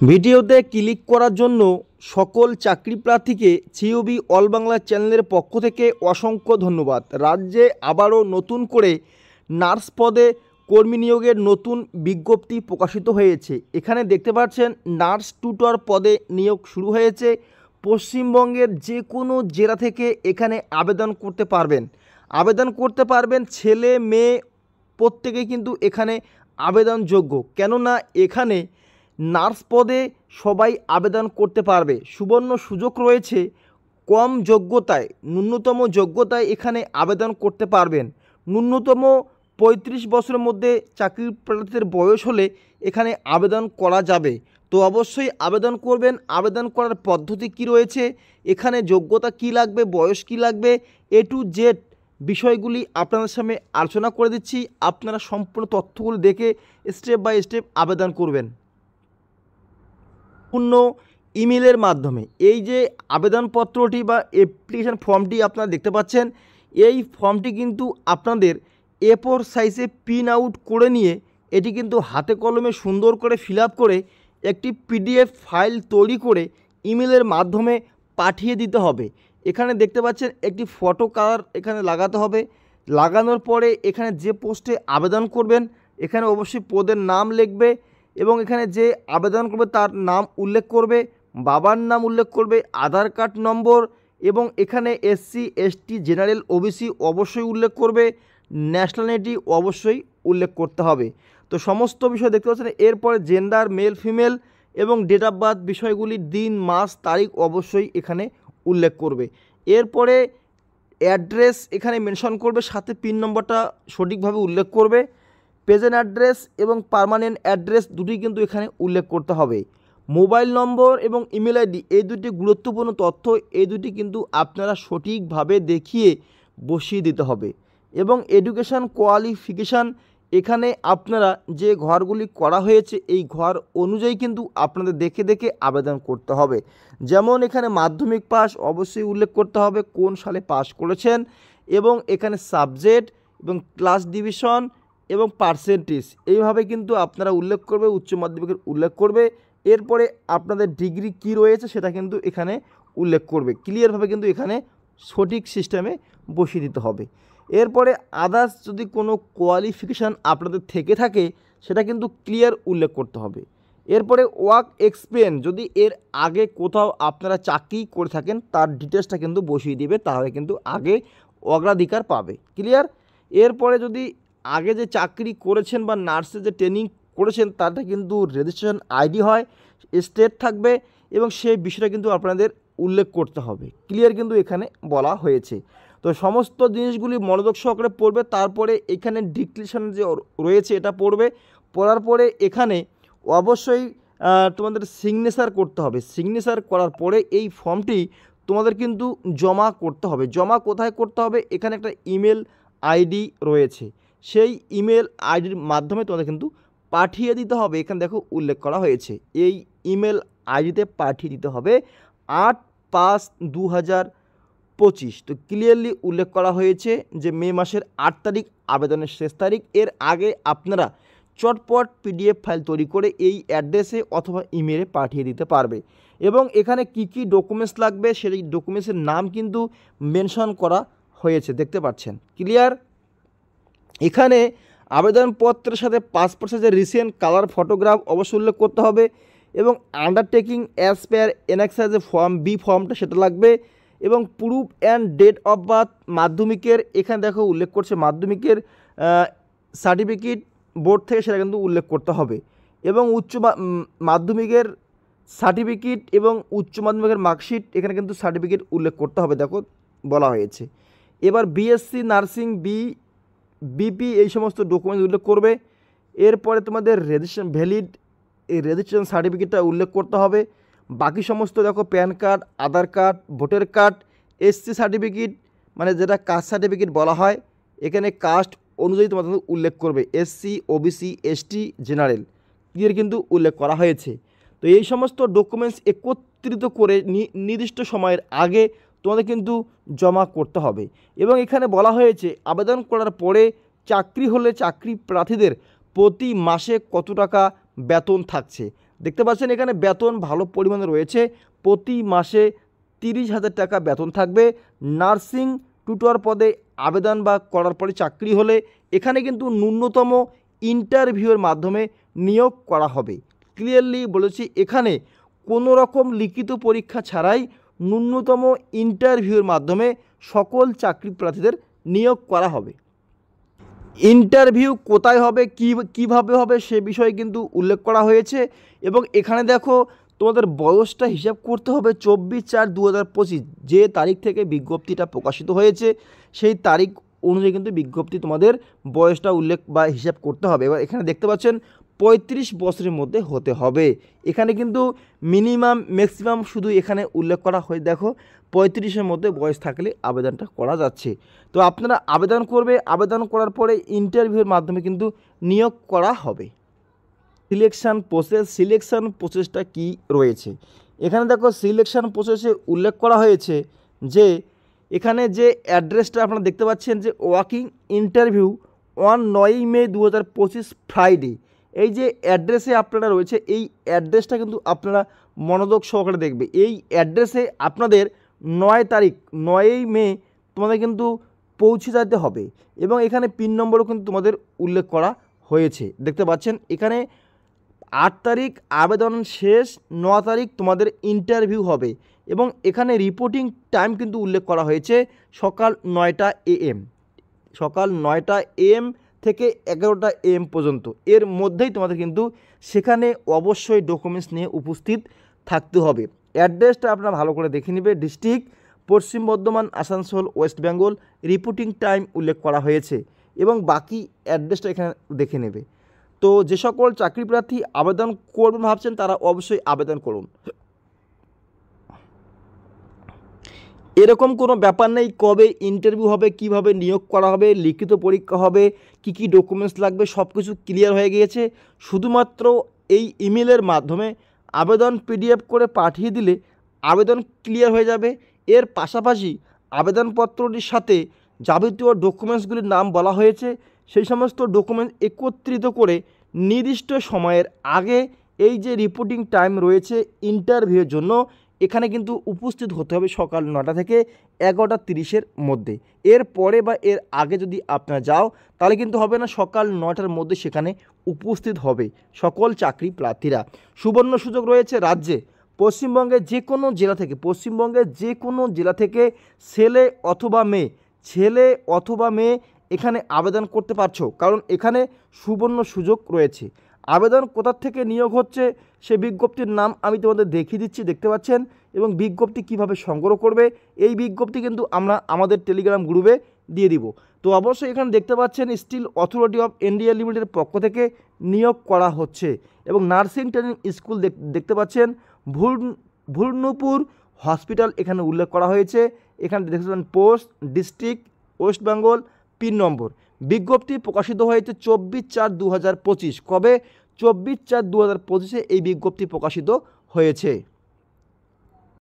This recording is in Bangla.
ভিডিওতে ক্লিক করার জন্য সকল চাকরি প্রার্থীকে সিওবি অল বাংলা চ্যানেলের পক্ষ থেকে অসংখ্য ধন্যবাদ। রাজ্যে আবারও নতুন করে নার্স পদে কর্মী নিয়োগের নতুন বিজ্ঞপ্তি প্রকাশিত হয়েছে। এখানে দেখতে পাচ্ছেন নার্স টিউটর পদে নিয়োগ শুরু হয়েছে। পশ্চিমবঙ্গের যে কোনো জেলা থেকে এখানে আবেদন করতে পারবেন ছেলে মেয়ে প্রত্যেকেই কিন্তু এখানে আবেদনযোগ্য। কেননা এখানে নার্স পদে সবাই আবেদন করতে পারবে। সুবর্ণ সুযোগ রয়েছে। কম যোগ্যতায় ন্যূনতম যোগ্যতায় এখানে আবেদন করতে পারবেন। ন্যূনতম 35 বছরের মধ্যে চাকরি প্রার্থীদের বয়স হলে এখানে আবেদন করা যাবে। তো অবশ্যই আবেদন করবেন। আবেদন করার পদ্ধতি কি রয়েছে, এখানে যোগ্যতা কি লাগবে, বয়স কি লাগবে, A to Z বিষয়গুলি আপনাদের সামনে আলোচনা করে দিচ্ছি। আপনারা সম্পূর্ণ তথ্যগুলি দেখে স্টেপ বাই স্টেপ আবেদন করবেন পূর্ণ ইমেলের মাধ্যমে। এই যে আবেদনপত্রটি বা অ্যাপ্লিকেশন ফর্মটি আপনারা দেখতে পাচ্ছেন, এই ফর্মটি কিন্তু আপনাদের A4 সাইজে প্রিন্ট আউট করে নিয়ে এটি কিন্তু হাতে কলমে সুন্দর করে ফিল আপ করে একটি PDF ফাইল তৈরি করে ইমেলের মাধ্যমে পাঠিয়ে দিতে হবে। এখানে দেখতে পাচ্ছেন একটি ফটো কালার এখানে লাগাতে হবে। লাগানোর পরে এখানে যে পোস্টে আবেদন করবেন এখানে অবশ্যই পদের নাম লিখবে এবং এখানে যে আবেদন করবে তার নাম উল্লেখ করবে, বাবার নাম উল্লেখ করবে, আধার কার্ড নম্বর এবং এখানে SC ST জেনারেল OBC অবশ্যই উল্লেখ করবে, ন্যাশনালিটি অবশ্যই উল্লেখ করতে হবে। তো সমস্ত বিষয় দেখতে পাচ্ছেন। এরপরে জেন্ডার মেল ফিমেল এবং ডেট অফ বার্থ বিষয়গুলি দিন মাস তারিখ অবশ্যই এখানে উল্লেখ করবে। এরপরে অ্যাড্রেস এখানে মেনশন করবে, সাথে পিন নম্বরটা সঠিকভাবে উল্লেখ করবে। প্রেজেন্ট অ্যাড্রেস এবং পার্মানেন্ট অ্যাড্রেস দুটি কিন্তু এখানে উল্লেখ করতে হবে। মোবাইল নম্বর এবং ইমেল আইডি এই দুটি গুরুত্বপূর্ণ তথ্য, এই দুটি কিন্তু আপনারা সঠিকভাবে দেখিয়ে বসিয়ে দিতে হবে। এবং এডুকেশান কোয়ালিফিকেশান এখানে আপনারা যে ঘরগুলি করা হয়েছে এই ঘর অনুযায়ী কিন্তু আপনাদের দেখে দেখে আবেদন করতে হবে। যেমন এখানে মাধ্যমিক পাস অবশ্যই উল্লেখ করতে হবে, কোন সালে পাস করেছেন এবং এখানে সাবজেক্ট এবং ক্লাস ডিভিশন এবং পার্সেন্টেজ এইভাবে কিন্তু আপনারা উল্লেখ করবে, উচ্চ মাধ্যমিকের উল্লেখ করবে। এরপরে আপনাদের ডিগ্রি কি রয়েছে সেটা কিন্তু এখানে উল্লেখ করবে। ক্লিয়ারভাবে কিন্তু এখানে সঠিক সিস্টেমে বসিয়ে দিতে হবে। এরপরে আদার্স যদি কোনো কোয়ালিফিকেশান আপনাদের থেকে থাকে সেটা কিন্তু ক্লিয়ার উল্লেখ করতে হবে। এরপরে ওয়ার্ক এক্সপিরিয়েন্স যদি এর আগে কোথাও আপনারা চাকরি করে থাকেন তার ডিটেলসটা কিন্তু বসিয়ে দিবে, তাহলে কিন্তু আগে অগ্রাধিকার পাবে। ক্লিয়ার। এরপরে যদি আগে যে চাকরি করেছেন বা নার্সের যে ট্রেনিং করেছেন তারটা কিন্তু রেজিস্ট্রেশন আইডি হয়, স্টেট থাকবে এবং সেই বিষয়টা কিন্তু আপনাদের উল্লেখ করতে হবে। ক্লিয়ার কিন্তু এখানে বলা হয়েছে। তো সমস্ত জিনিসগুলি মনোযোগ সহকারে পড়বে। তারপরে এখানে ডিক্লারেশন যে রয়েছে এটা পড়বে। পড়ার পরে এখানে অবশ্যই তোমাদের সিগনেচার করতে হবে। সিগনেচার করার পরে এই ফর্মটি তোমাদের কিন্তু জমা করতে হবে। জমা কোথায় করতে হবে, এখানে একটা ইমেল আইডি রয়েছে, সেই ইমেল আইডির মাধ্যমে তোমাদের কিন্তু পাঠিয়ে দিতে হবে। এখানে দেখো উল্লেখ করা হয়েছে, এই ইমেল আইডিতে পাঠিয়ে দিতে হবে 8/5/2025। তো ক্লিয়ারলি উল্লেখ করা হয়েছে যে মে মাসের 8 তারিখ আবেদনের শেষ তারিখ। এর আগে আপনারা চটপট PDF ফাইল তৈরি করে এই অ্যাড্রেসে অথবা ইমেলে পাঠিয়ে দিতে পারবে। এবং এখানে কি কি ডকুমেন্টস লাগবে সেই ডকুমেন্টসের নাম কিন্তু মেনশন করা হয়েছে, দেখতে পাচ্ছেন। ক্লিয়ার। এখানে আবেদনপত্রের সাথে পাসপোর্ট সাইজের রিসেন্ট কালার ফটোগ্রাফ অবশ্যই উল্লেখ করতে হবে এবং আন্ডারটেকিং অ্যাজ পার এনএক্সার যে ফর্ম বি ফর্মটা সেটা লাগবে এবং proof and date of birth মাধ্যমিকের এখানে দেখো উল্লেখ করছে মাধ্যমিকের সার্টিফিকেট বোর্ড থেকে সেটা কিন্তু উল্লেখ করতে হবে এবং মাধ্যমিকের সার্টিফিকেট এবং উচ্চ মাধ্যমিকের মার্কশিট এখানে কিন্তু সার্টিফিকেট উল্লেখ করতে হবে, দেখো বলা হয়েছে। এবার BSc নার্সিং BP এই সমস্ত ডকুমেন্টস উল্লেখ করবে। এরপরে তোমাদের রেজিস্ট্রেশন ভ্যালিড এই রেজিস্ট্রেশন সার্টিফিকেটটা উল্লেখ করতে হবে। বাকি সমস্ত দেখো pan card, Aadhaar card, voter card, SC certificate মানে যেটা কাস্ট সার্টিফিকেট বলা হয়, এখানে কাস্ট অনুযায়ী তোমাদের উল্লেখ করবে SC OBC ST general clear কিন্তু উল্লেখ করা হয়েছে। তো এই সমস্ত ডকুমেন্টস একত্রিত করে নির্দিষ্ট সময়ের আগে তোমাদের কিন্তু জমা করতে হবে। এবং এখানে বলা হয়েছে আবেদন করার পরে চাকরি হলে চাকরি প্রার্থীদের প্রতি মাসে কত টাকা বেতন থাকছে। দেখতে পাচ্ছেন এখানে বেতন ভালো পরিমাণে রয়েছে, প্রতি মাসে 30,000 টাকা বেতন থাকবে। নার্সিং টিউটর পদে আবেদন বা করার পরে চাকরি হলে এখানে কিন্তু ন্যূনতম ইন্টারভিউয়ের মাধ্যমে নিয়োগ করা হবে। ক্লিয়ারলি বলেছি, এখানে কোনো রকম লিখিত পরীক্ষা ছাড়াই ন্যূনতম ইন্টারভিউয়ের মাধ্যমে সকল চাকরি প্রার্থীদের নিয়োগ করা হবে। ইন্টারভিউ কোথায় হবে, কিভাবে হবে সে বিষয়ে কিন্তু উল্লেখ করা হয়েছে। এবং এখানে দেখো তোমাদের বয়সটা হিসাব করতে হবে 24/4/2025 যে তারিখ থেকে বিজ্ঞপ্তিটা প্রকাশিত হয়েছে সেই তারিখ অনুযায়ী কিন্তু বিজ্ঞপ্তি তোমাদের বয়সটা উল্লেখ বা হিসাব করতে হবে। এবার এখানে দেখতে পাচ্ছেন 35 বছরের মধ্যে হতে হবে। এখানে কিন্তু মিনিমাম ম্যাক্সিমাম শুধু এখানে উল্লেখ করা হয়, দেখো 35-এর মধ্যে বয়স থাকলে আবেদনটা করা যাচ্ছে। তো আপনারা আবেদন করবে, আবেদন করার পরে ইন্টারভিউয়ের মাধ্যমে কিন্তু নিয়োগ করা হবে। সিলেকশান প্রসেসটা কি রয়েছে এখানে দেখো, সিলেকশান প্রসেসে উল্লেখ করা হয়েছে যে এখানে যে অ্যাড্রেসটা আপনারা দেখতে পাচ্ছেন যে ওয়াকিং ইন্টারভিউ 9 মে 2025 ফ্রাইডে, এই যে অ্যাড্রেসে আপনারা রয়েছে এই অ্যাড্রেসটা কিন্তু আপনারা মনোযোগ সহকারে দেখবে। এই অ্যাড্রেসে আপনাদের 9 মে তোমাদের কিন্তু পৌঁছে যেতে হবে এবং এখানে পিন নম্বরও কিন্তু তোমাদের উল্লেখ করা হয়েছে। দেখতে পাচ্ছেন এখানে 8 তারিখ আবেদন শেষ, 9 তারিখ তোমাদের ইন্টারভিউ হবে এবং এখানে রিপোর্টিং টাইম কিন্তু উল্লেখ করা হয়েছে সকাল 9টা AM, সকাল 9টা AM থেকে 11টা AM পর্যন্ত। এর মধ্যেই তোমাদের কিন্তু সেখানে অবশ্যই ডকুমেন্টস নিয়ে উপস্থিত থাকতে হবে। অ্যাড্রেসটা আপনারা ভালো করে দেখে নেবে, ডিস্ট্রিক্ট পশ্চিম Bardhaman, Asansol, West Bengal. Reporting time উল্লেখ করা হয়েছে এবং বাকি অ্যাড্রেসটা এখানে দেখে নেবে। তো যে সকল চাকরি প্রার্থী আবেদন করবেন ভাবছেন তারা অবশ্যই আবেদন করুন। এরকম কোনো ব্যাপার নেই কবে ইন্টারভিউ হবে, কিভাবে নিয়োগ করা হবে, লিখিত পরীক্ষা হবে, কি ডকুমেন্টস লাগবে সব কিছু ক্লিয়ার হয়ে গিয়েছে। শুধুমাত্র এই ইমেলের মাধ্যমে আবেদন PDF করে পাঠিয়ে দিলে আবেদন ক্লিয়ার হয়ে যাবে। এর পাশাপাশি আবেদনপত্রটির সাথে যাবতীয় ডকুমেন্টসগুলির নাম বলা হয়েছে, সেই সমস্ত ডকুমেন্টস একত্রিত করে নির্দিষ্ট সময়ের আগে এই যে রিপোর্টিং টাইম রয়েছে ইন্টারভিউয়ের জন্য এখানে কিন্তু উপস্থিত হতে হবে সকাল 9টা থেকে 11:30-এর মধ্যে। এর পরে বা এর আগে যদি আপনারা যাও তাহলে কিন্তু হবে না, সকাল 9টার মধ্যে সেখানে উপস্থিত হবে সকল চাকরি প্রার্থীরা। সুবর্ণ সুযোগ রয়েছে রাজ্যে, পশ্চিমবঙ্গের যে কোনো জেলা থেকে ছেলে অথবা মেয়ে এখানে আবেদন করতে পারছো, কারণ এখানে সুবর্ণ সুযোগ রয়েছে। আবেদন কোথা থেকে নিয়োগ হচ্ছে সে বিজ্ঞপ্তির নাম আমি তোমাদের দেখিয়ে দিচ্ছি, দেখতে পাচ্ছেন, এবং বিজ্ঞপ্তি কিভাবে সংগ্রহ করবে এই বিজ্ঞপ্তি কিন্তু আমরা আমাদের টেলিগ্রাম গ্রুপে দিয়ে দিব। তো অবশ্যই এখানে দেখতে পাচ্ছেন স্টিল অথরিটি অফ ইন্ডিয়া লিমিটেডের পক্ষ থেকে নিয়োগ করা হচ্ছে এবং নার্সিং ট্রেনিং স্কুল দেখতে পাচ্ছেন ভুলনুপুর হসপিটাল এখানে উল্লেখ করা হয়েছে। এখানে দেখতে পাচ্ছেন post, district West Bengal, pin number. বিজ্ঞপ্তি প্রকাশিত হয়েছে 24/4/2025। কবে? 24/4/2025 এই বিজ্ঞপ্তি প্রকাশিত হয়েছে।